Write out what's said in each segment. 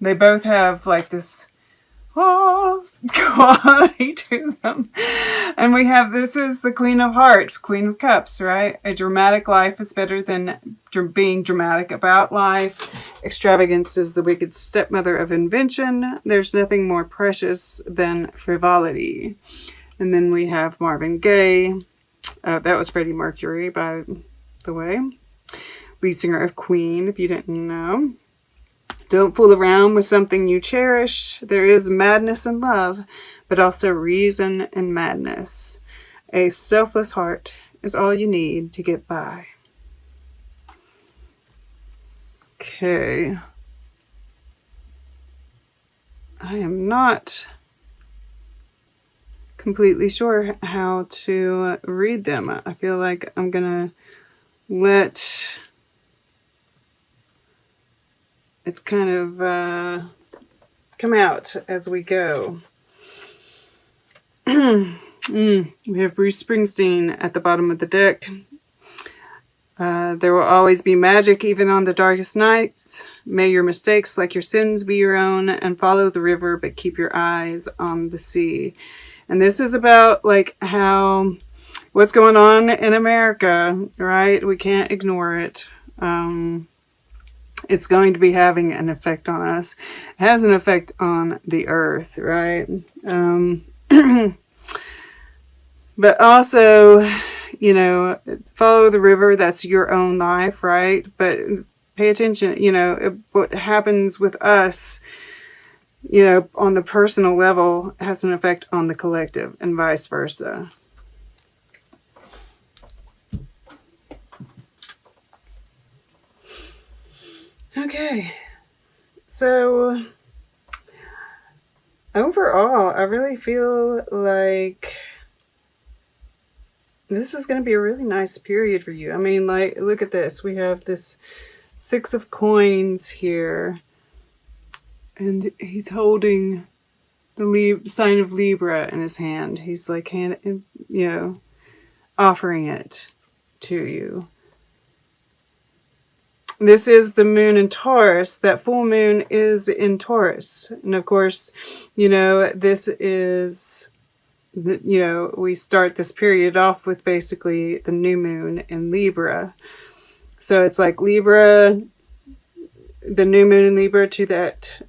They both have like this quality to them. And we have, this is the Queen of Hearts, Queen of Cups, right? A dramatic life is better than being dramatic about life. Extravagance is the wicked stepmother of invention. There's nothing more precious than frivolity. And then we have Marvin Gaye. That was Freddie Mercury, by the way. Lead singer of Queen, if you didn't know. Don't fool around with something you cherish. There is madness in love, but also reason in madness. A selfless heart is all you need to get by. Okay. I am not completely sure how to read them. I feel like I'm gonna let it kind of come out as we go. We have Bruce Springsteen at the bottom of the deck. There will always be magic even on the darkest nights. May your mistakes like your sins be your own, and follow the river but keep your eyes on the sea. And this is about like how what's going on in America, right? We can't ignore it. It's going to be having an effect on us. It has an effect on the earth, right? But also, you know, follow the river. That's your own life, right? But pay attention, you know, what happens with us, you know, on the personal level has an effect on the collective and vice versa. Okay, so overall, I really feel like this is going to be a really nice period for you. I mean, like, look at this. We have this 6 of Coins here, and he's holding the sign of Libra in his hand. He's like, offering it to you. This is the moon in Taurus. That full moon is in Taurus. And of course, you know, this is, we start this period off with basically the new moon in Libra. So it's like Libra, the new moon in Libra to that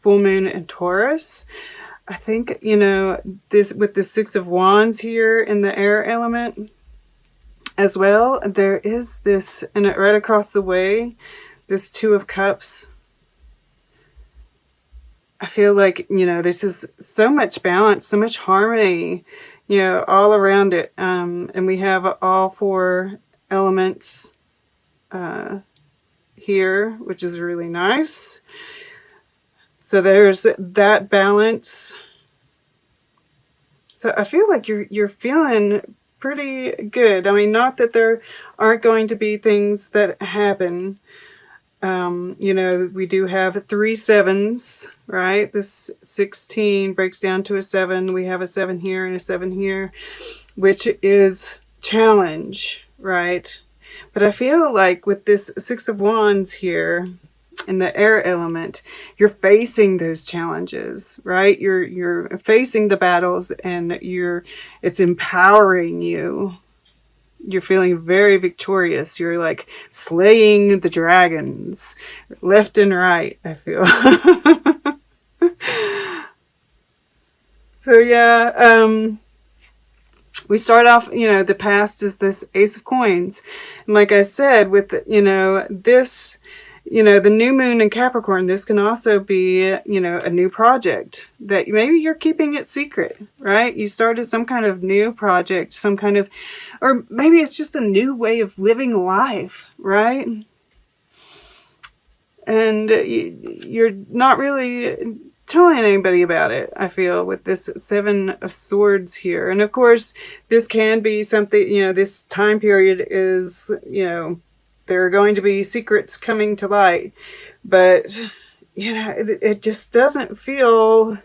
full moon in Taurus. I think, you know, this with the 6 of Wands here in the air element, as well, there is this, and right across the way, this 2 of Cups. I feel like, you know, this is so much balance, so much harmony, you know, all around it. And we have all 4 elements here, which is really nice. So there's that balance. So I feel like you're feeling pretty good. I mean, not that there aren't going to be things that happen. You know, we do have 3 7s, right? This 16 breaks down to a 7. We have a 7 here and a 7 here, which is challenge, right? But I feel like with this 6 of Wands here in the air element, you're facing those challenges, right? You're facing the battles, and it's empowering you. You're feeling very victorious. You're like slaying the dragons left and right, I feel. So yeah, we start off, you know, the past is this Ace of Coins. And like I said, with, you know, this, you know, the new moon in Capricorn, this can also be, you know, a new project that maybe you're keeping it secret, right? You started some kind of new project, some kind of, or maybe it's just a new way of living life, right? And you're not really telling anybody about it, I feel, with this 7 of Swords here. And of course, this can be something, you know, this time period is, you know, there are going to be secrets coming to light, but, you know, it just doesn't feel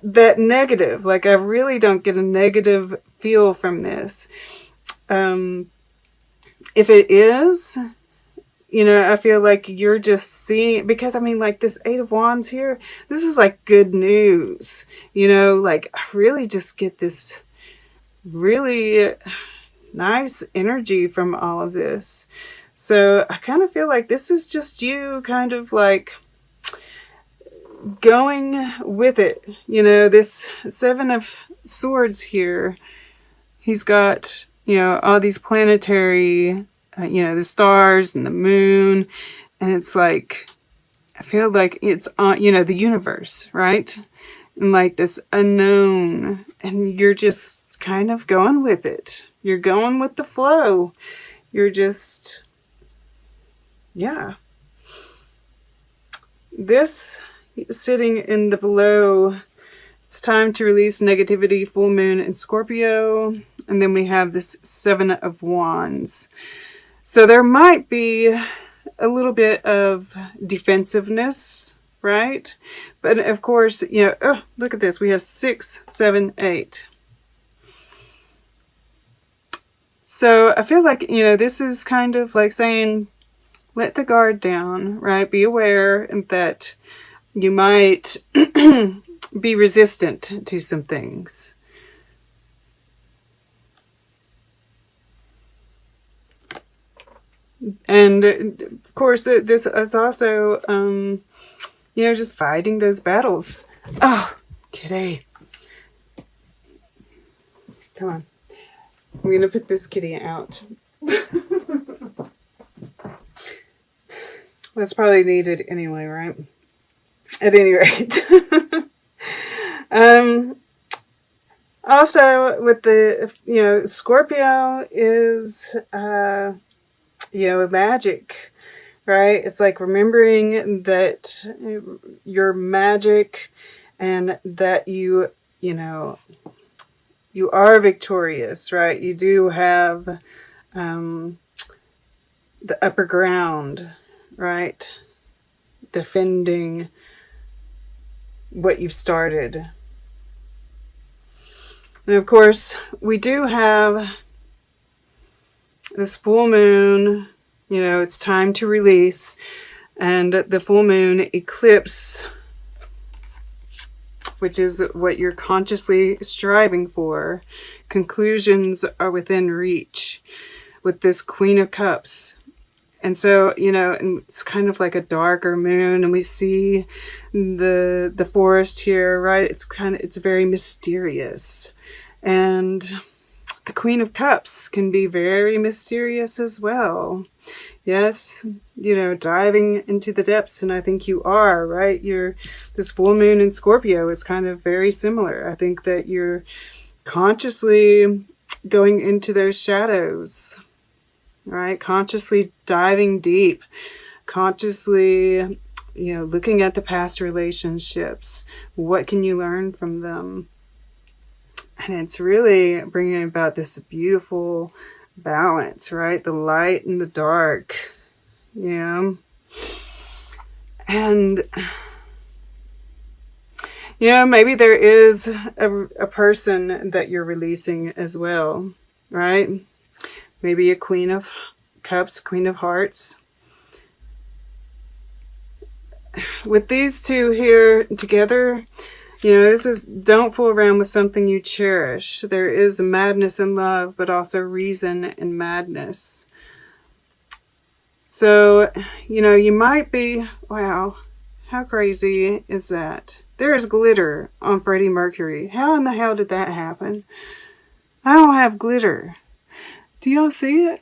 that negative. Like, I really don't get a negative feel from this. If it is, you know, I feel like you're just seeing, because I mean, like this Eight of Wands here, this is like good news, you know, like I really just get this really nice energy from all of this. So I kind of feel like this is just you kind of like going with it. You know, this Seven of Swords here, he's got, you know, all these planetary, you know, the stars and the moon. And it's like, I feel like it's on, you know, the universe, right? And like this unknown. And you're just kind of going with it. You're going with the flow. You're just, yeah. This sitting in the below, it's time to release negativity, full moon in Scorpio. And then we have this Seven of Wands. So there might be a little bit of defensiveness, right? But of course, you know, oh, look at this. We have 6, 7, 8. So I feel like, you know, this is kind of like saying, let the guard down, right? Be aware that you might be resistant to some things. And of course, this is also, you know, just fighting those battles. Oh, kitty. Come on. I'm going to put this kitty out. That's probably needed anyway, right? At any rate. Also, with the, you know, Scorpio is, you know, magic, right? It's like remembering that you're magic and that you know, you are victorious, right? You do have the upper ground, right? Defending what you've started. And of course, we do have this full moon, you know, it's time to release. And the full moon eclipse, which is what you're consciously striving for. Conclusions are within reach with this Queen of Cups. And so, you know, and it's kind of like a darker moon, and we see the forest here, right? It's very mysterious. And the Queen of Cups can be very mysterious as well. Yes, you know, diving into the depths, and I think you are, right? You're this full moon in Scorpio. It's kind of very similar. I think that you're consciously going into those shadows, right? Consciously diving deep, consciously, you know, looking at the past relationships. What can you learn from them? And it's really bringing about this beautiful balance, right? The light and the dark, yeah. And, you know, maybe there is a person that you're releasing as well, right? Maybe a Queen of Cups, Queen of Hearts. With these two here together, you know, this is, don't fool around with something you cherish. There is madness in love, but also reason in madness. So, you know, you might be, wow, how crazy is that? There is glitter on Freddie Mercury. How in the hell did that happen? I don't have glitter. Do y'all see it?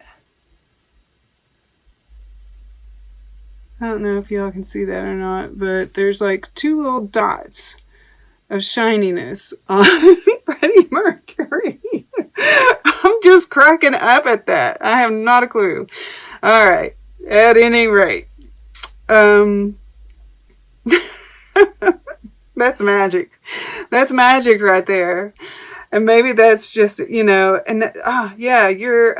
I don't know if y'all can see that or not, but there's like 2 little dots of shininess on Freddie Mercury. I'm just cracking up at that. I have not a clue. All right. At any rate, that's magic. That's magic right there. And maybe that's just, you know, and yeah, you're,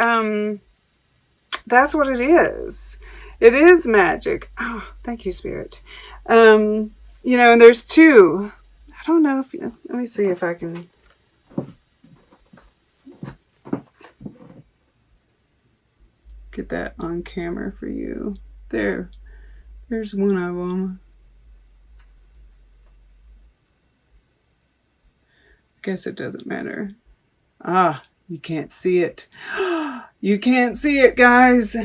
that's what it is. It is magic. Oh, thank you, Spirit. You know, and there's 2. I don't know if, let me see if I can get that on camera for you. There's one of them. Guess it doesn't matter. Ah, you can't see it. You can't see it, guys.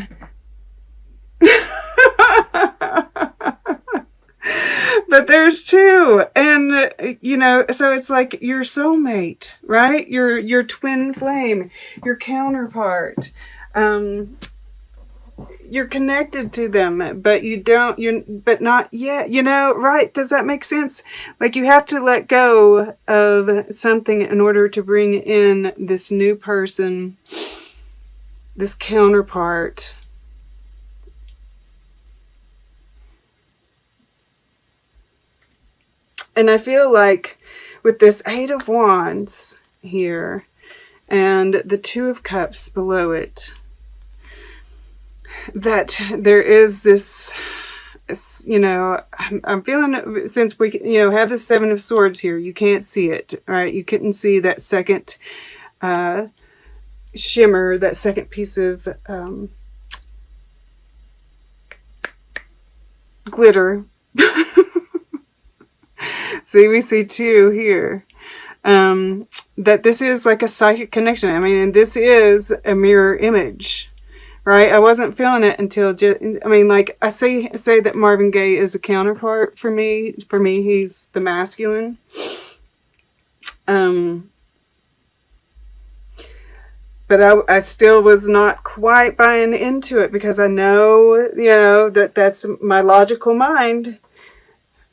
But there's two. And, you know, so it's like your soulmate, right? Your twin flame, your counterpart. You're connected to them, but but not yet, you know, right? Does that make sense? Like, you have to let go of something in order to bring in this new person, this counterpart. And I feel like with this Eight of Wands here and the Two of Cups below it, that there is this, you know, I'm feeling, since we, you know, have the Seven of Swords here, you can't see it, right? You couldn't see that second shimmer, that second piece of glitter. See, we see two here. That this is like a psychic connection. I mean, and this is a mirror image. Right, I wasn't feeling it until I mean, like, I say that Marvin Gaye is a counterpart for me. For me, he's the masculine. But I still was not quite buying into it, because I know, you know, that's my logical mind,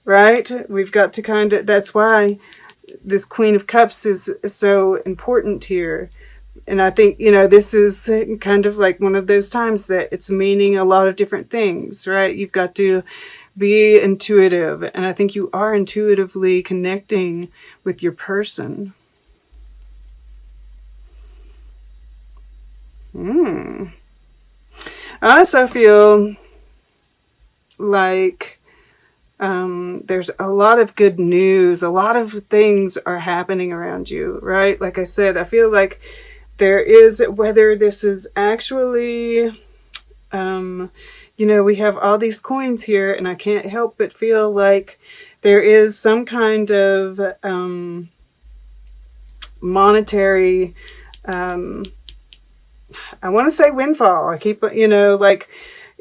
right? We've got to kind of, that's why this Queen of Cups is so important here. And I think, you know, this is kind of like one of those times that it's meaning a lot of different things, right? You've got to be intuitive. And I think you are intuitively connecting with your person. I also feel like there's a lot of good news. A lot of things are happening around you, right? Like I said, I feel like there is, whether this is actually, you know, we have all these coins here, and I can't help but feel like there is some kind of monetary, I want to say windfall. I keep, you know, like,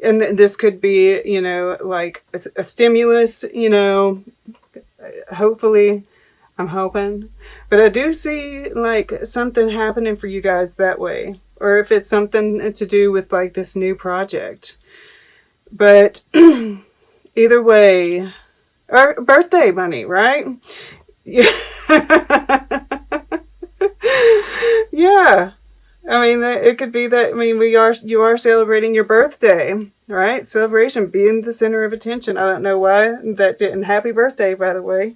and this could be, you know, like a stimulus, you know, hopefully. I'm hoping. But I do see like something happening for you guys that way. Or if it's something to do with like this new project. But either way, or birthday money, right? Yeah. Yeah. I mean, it could be that, I mean, you are celebrating your birthday, right? Celebration, being the center of attention. I don't know why that didn't. Happy birthday, by the way,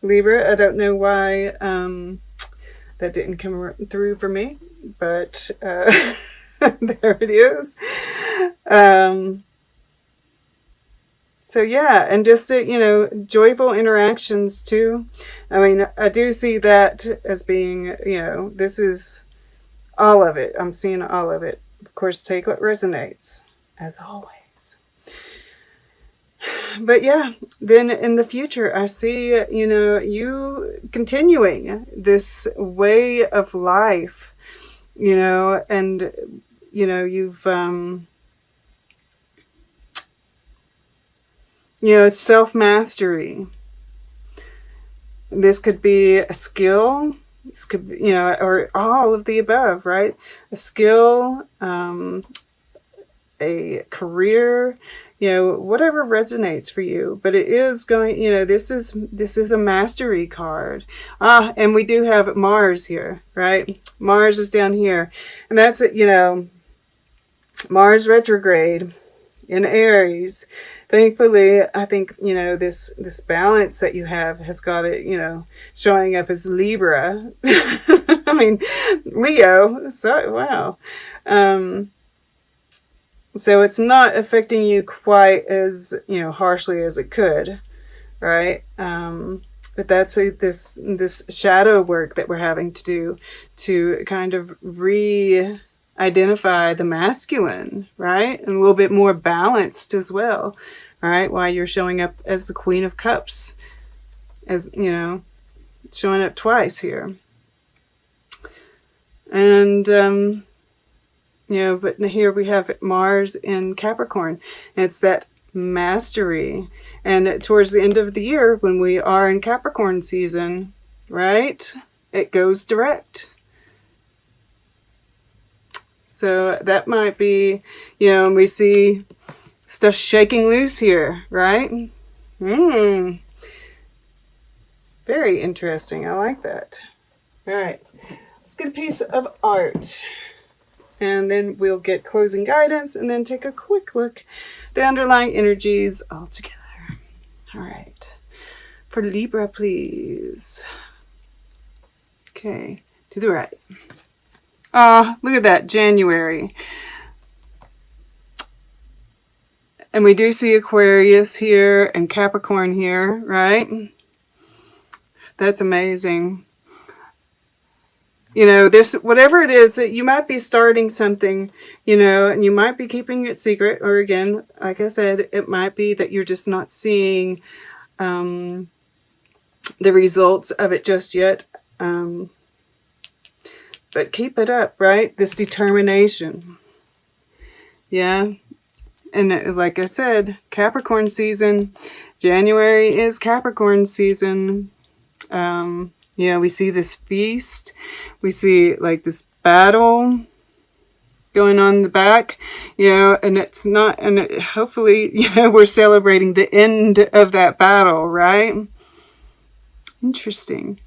Libra. I don't know why that didn't come through for me, but there it is. So yeah, and just, you know, joyful interactions too. I mean, I do see that as being, you know, this is all of it. I'm seeing all of it. Of course, take what resonates, as always. But yeah, then in the future, I see, you know, you continuing this way of life, you know, and, you know, you've, you know, it's self-mastery. This could be a skill. This could be, you know, or all of the above, right? A skill, a career, you know, whatever resonates for you. But it is going, you know, this is a mastery card. And we do have Mars here, right? Mars is down here. And that's, you know, Mars retrograde in Aries. Thankfully, I think, you know, this balance that you have has got it, you know, showing up as Libra. I mean, Leo. So, wow. So it's not affecting you quite as, you know, harshly as it could, right? But that's this shadow work that we're having to do to kind of identify the masculine, right? And a little bit more balanced as well, right? While you're showing up as the Queen of Cups, as, you know, showing up twice here. And, you know, but here we have Mars in Capricorn. And it's that mastery. And towards the end of the year, when we are in Capricorn season, right, it goes direct. So that might be, you know, and we see stuff shaking loose here, right? Very interesting. I like that. All right. Let's get a piece of art. And then we'll get closing guidance and then take a quick look at the underlying energies all together. All right. For Libra, please. Okay. To the right. Ah, look at that. January. And we do see Aquarius here and Capricorn here, right? That's amazing. You know, this, whatever it is, that you might be starting something, you know, and you might be keeping it secret. Or again, like I said, it might be that you're just not seeing the results of it just yet. But keep it up, right? This determination. Yeah. And like I said, Capricorn season. January is Capricorn season. You know, we see this feast. We see like this battle going on in the back, you know, and it's not, and hopefully, you know, we're celebrating the end of that battle, right? Interesting.